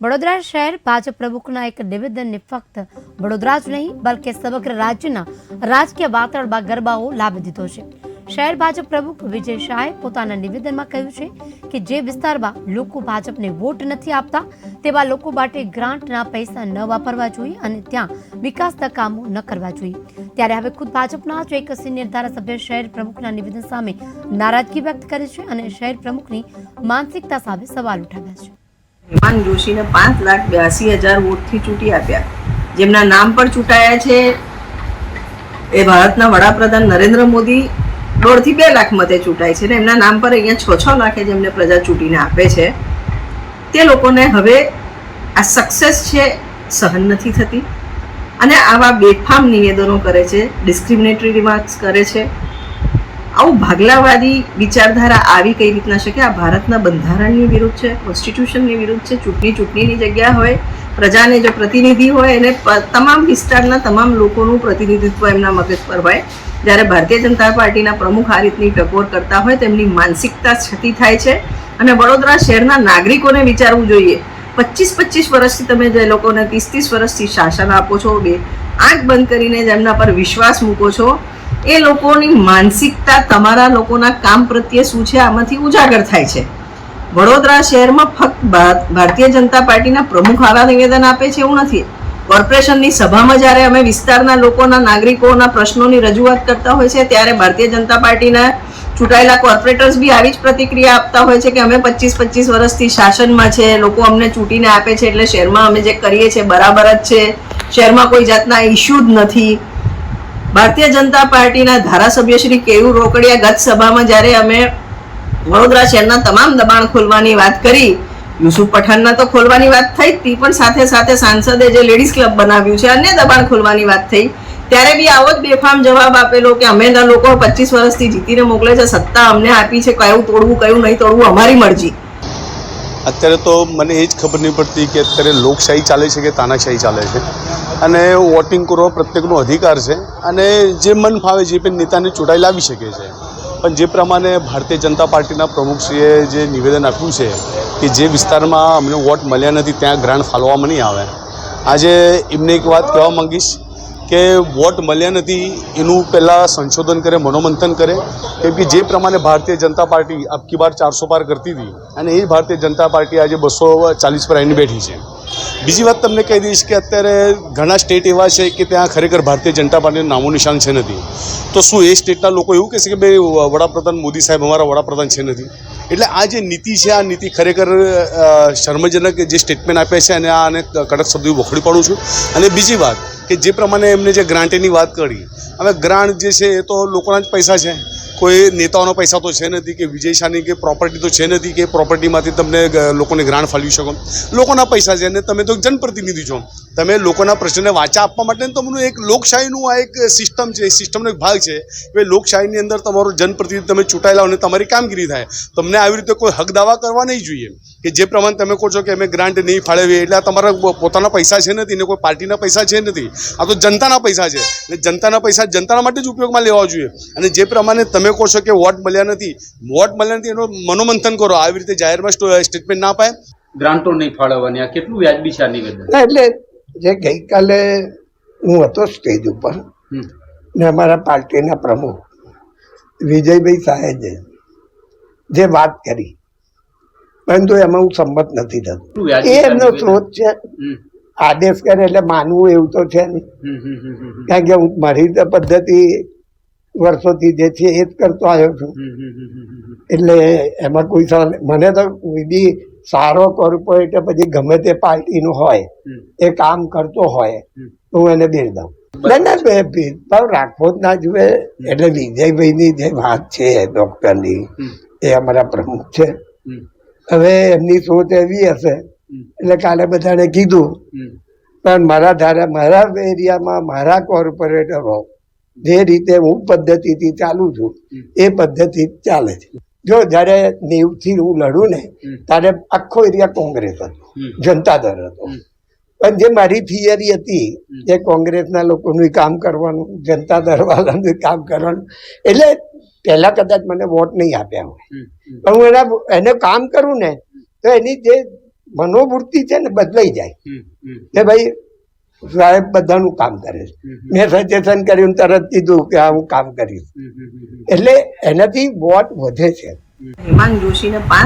વડોદરા શહેર ભાજપ પ્રમુખના એક નિવેદનને ફક્ત વડોદરા જ નહીં બલકે સમગ્ર રાજ્યના રાજકીય વાતાવરણમાં ગરબાઓ લાવી દીધો છે। શહેર ભાજપ પ્રમુખ વિજય શાહે પોતાના નિવેદનમાં કહ્યું છે કે જે વિસ્તારમાં લોકો ભાજપને વોટ નથી આપતા તેવા લોકો માટે ગ્રાન્ટના પૈસા ન વાપરવા જોઈએ અને ત્યાં વિકાસના કામો ન કરવા જોઈએ। ત્યારે હવે ખુદ ભાજપના જ એક સિનિયર ધારાસભ્ય શહેર પ્રમુખના નિવેદન સામે નારાજગી વ્યક્ત કરી છે અને શહેર પ્રમુખની માનસિકતા સામે સવાલ ઉઠાવ્યા છે। હેમાંગ જોશીને 5,82,000 વોટથી ચૂંટી આપ્યા, જેમના નામ પર ચૂંટાયા છે એ ભારતના વડાપ્રધાન નરેન્દ્ર મોદી 1.5 થી 2 લાખ મતે ચૂંટાય છે ને એમના નામ પર અહીંયા 6 લાખે જેમને પ્રજા ચૂંટીને આપે છે તે લોકોને હવે આ સક્સેસ છે સહન નથી થતી અને આવા બેફામ નિવેદનો કરે છે, ડિસ્ક્રિમિનેટરી રિમાર્ક્સ કરે છે। આવું ભાગલાવાદી વિચારધારા આવી કઈ રીતના શકે? આ ભારતના બંધારણની વિરુદ્ધ છે, કોન્સ્ટિટ્યુશનની વિરુદ્ધ છે। ચૂંટણીની જગ્યા હોય, પ્રજાને જો પ્રતિનિધિ હોય એને તમામ વિસ્તારના તમામ લોકોનું પ્રતિનિધિત્વ એમના મગજ પર હોય। જ્યારે ભારતીય જનતા પાર્ટીના પ્રમુખ આ રીતની ટકોર કરતા હોય તેમની માનસિકતા છતી થાય છે અને વડોદરા શહેરના નાગરિકોને વિચારવું જોઈએ। 25 વર્ષથી તમે જે લોકોને 30 વર્ષથી શાસન આપો છો, આંખ બંધ કરીને જેમના પર વિશ્વાસ મૂકો છો, એ લોકોની માનસિકતા તમારા લોકોના કામ પ્રત્યે શું છે આમાંથી ઉજાગર થાય છે। વડોદરા શહેરમાં ફક્ત ભારતીય જનતા પાર્ટીના પ્રમુખ આવા નિવેદન આપે છે એવું નથી। કોર્પોરેશનની સભામાં જ્યારે અમે વિસ્તારના લોકોના નાગરિકોના પ્રશ્નોની રજૂઆત કરતા હોય છે ત્યારે ભારતીય જનતા પાર્ટીના ચૂંટાયેલા કોર્પોરેટર્સ બી આવી જ પ્રતિક્રિયા આપતા હોય છે કે અમે 25 વર્ષથી શાસનમાં છે, લોકો અમને ચૂંટીને આપે છે એટલે શહેરમાં અમે જે કરીએ છીએ બરાબર જ છે, શહેરમાં કોઈ જાતના ઇસ્યુ જ નથી। ભારતીય જનતા પાર્ટીના ધારાસભ્ય શ્રી કેયુર રોકડિયા ગત સભામાં જ્યારે અમે વડોદરા શહેરના તમામ દબાણ ખોલવાની વાત કરી, યુસુફ પઠાણના તો ખોલવાની વાત થઈ જ હતી, પણ સાથે સાથે સાંસદે જે લેડીઝ ક્લબ બનાવ્યું છે અન્ય દબાણ ખોલવાની વાત થઈ ત્યારે બી આવો જ બેફામ જવાબ આપેલો કે અમે લોકો 25 વર્ષથી જીતીને મોકલે છે, સત્તા અમને આપી છે, કયું તોડવું કયું નહીં તોડવું અમારી મરજી। અત્યારે તો મને એ જ ખબર નહીં પડતી કે અત્યારે લોકશાહી ચાલે છે કે તાનાશાહી ચાલે છે અને વોટિંગ કરવો પ્રત્યેકનો અધિકાર છે અને જે મન ફાવે જે પણ નેતાને ચૂંટાઈ લાવી શકે છે। પણ જે પ્રમાણે ભારતીય જનતા પાર્ટીના પ્રમુખશ્રીએ જે નિવેદન આપ્યું છે કે જે વિસ્તારમાં અમને વોટ મળ્યા નથી ત્યાં ગ્રાન્ટ ફાળવવામાં નહીં આવે, આજે એમને એક વાત કહેવા માંગીશ કે વોટ મળ્યા નથી એનું પહેલાં સંશોધન કરે, મનોમંથન કરે, કેમ કે જે પ્રમાણે ભારતીય જનતા પાર્ટી અબકી બાર 400 પાર કરતી હતી અને એ ભારતીય જનતા પાર્ટી આજે 240 પર આવીને બેઠી છે। બીજી વાત તમને કહી દઈશ કે અત્યારે ઘણા સ્ટેટ એવા છે કે ત્યાં ખરેખર ભારતીય જનતા પાર્ટીનું નામો નિશાન છે નથી, તો શું એ સ્ટેટના લોકો એવું કહેશે કે ભાઈ વડાપ્રધાન મોદી સાહેબ અમારા વડાપ્રધાન છે નથી? એટલે આ જે નીતિ છે આ નીતિ ખરેખર શર્મજનક જે સ્ટેટમેન્ટ આપે છે અને આને કડક શબ્દો વખોડી પાડું છું। અને બીજી વાત કે જે પ્રમાણે એમને જે ગ્રાન્ટની વાત કરી, હવે ગ્રાન્ટ જે છે એ તો લોકોના જ પૈસા છે, કોઈ નેતાઓનો પૈસા તો છે નથી કે વિજય શાહની કે પ્રોપર્ટી તો છે નથી કે પ્રોપર્ટીમાંથી તમને લોકોને ગ્રાન્ટ ફાળવી શકો। લોકોના પૈસા છે અને તમે તો જનપ્રતિનિધિ છો, તમે લોકોના પ્રશ્નને વાચા આપવા માટે તમારું એક લોકશાહીનું આ એક સિસ્ટમ છે, સિસ્ટમનો એક ભાગ છે કે લોકશાહીની અંદર તમારો જનપ્રતિનિધિ તમે ચૂંટાયેલા અને તમારી કામગીરી થાય। તમને આવી રીતે કોઈ હક દાવા કરવા નહીં જોઈએ કે જે પ્રમાણે તમે કહો છો કે અમે ગ્રાન્ટ નહીં ફાળવીએ એટલે આ તમારા પોતાના પૈસા છે નથી ને કોઈ પાર્ટીના પૈસા છે નથી, આ તો જનતાના પૈસા છે અને જનતાના પૈસા જનતાના માટે જ ઉપયોગમાં લેવા જોઈએ। અને જે પ્રમાણે તમે કહો છો કે વોટ મળ્યા નથી એનું મનોમંથન કરો, આવી રીતે જાહેરમાં સ્ટેટમેન્ટ ના અપાય। ગ્રાન્ટો નહીં ફાળવવાની આ કેટલું વ્યાજબી છે નિવેદન? એટલે જે ગઈકાલે હું હતો સ્ટેજ ઉપર ને અમારા પાર્ટીના પ્રમુખ વિજયભાઈ સાહેબે જે વાત કરી, પરંતુ એમાં હું સંમત નથી થતો। એ એમનો સ્ત્રોત છે, આદેશ કરે એટલે માનવું એવું તો છે નહીં, કારણ કે હું મારી પદ્ધતિ વર્ષોથી જે છે એ જ કરતો આવ્યો છું। એટલે એમાં કોઈ મને તો કોઈ બી સારો કોર્પોરેટર પછી ગમે તે પાર્ટીનો હોય એ કામ કરતો હોય તો હું એને બિરદાવું। ના ભેદભાવ રાખવો જ ના જોઈએ। એટલે વિજયભાઈની જે વાત છે ડોક્ટરની, એ અમારા પ્રમુખ છે, હવે એમની સોચ એવી હશે એટલે કાલે બધાને કીધું, પણ મારા એરિયામાં મારા કોર્પોરેટરો જે રીતે હું પદ્ધતિથી ચાલુ છું એ પદ્ધતિ ચાલે છે। જો જયારે 90થી હું લડું ને ત્યારે આખો એરિયા કોંગ્રેસ હતો, જનતા દળ હતો, પણ જે મારી થિયરી હતી એ કોંગ્રેસના લોકોનું કામ કરવાનું, જનતા દળ વાળાનું કામ કરવાનું, એટલે પહેલા કદાચ મને વોટ નહીં આપ્યા હોય પણ હું એને કામ કરું ને તો એની જે મનોવૃત્તિ છે ને બદલાઈ જાય હમ, હમ, કે ભાઈ સાહેબ બધાનું કામ કરે છે. મેં સજેશન કર્યું તરત કીધું કે હા હું કામ કરીશ, હમ, હમ, હમ, એટલે એનાથી વોટ વધે છે. હેમાંગ જોશીને 5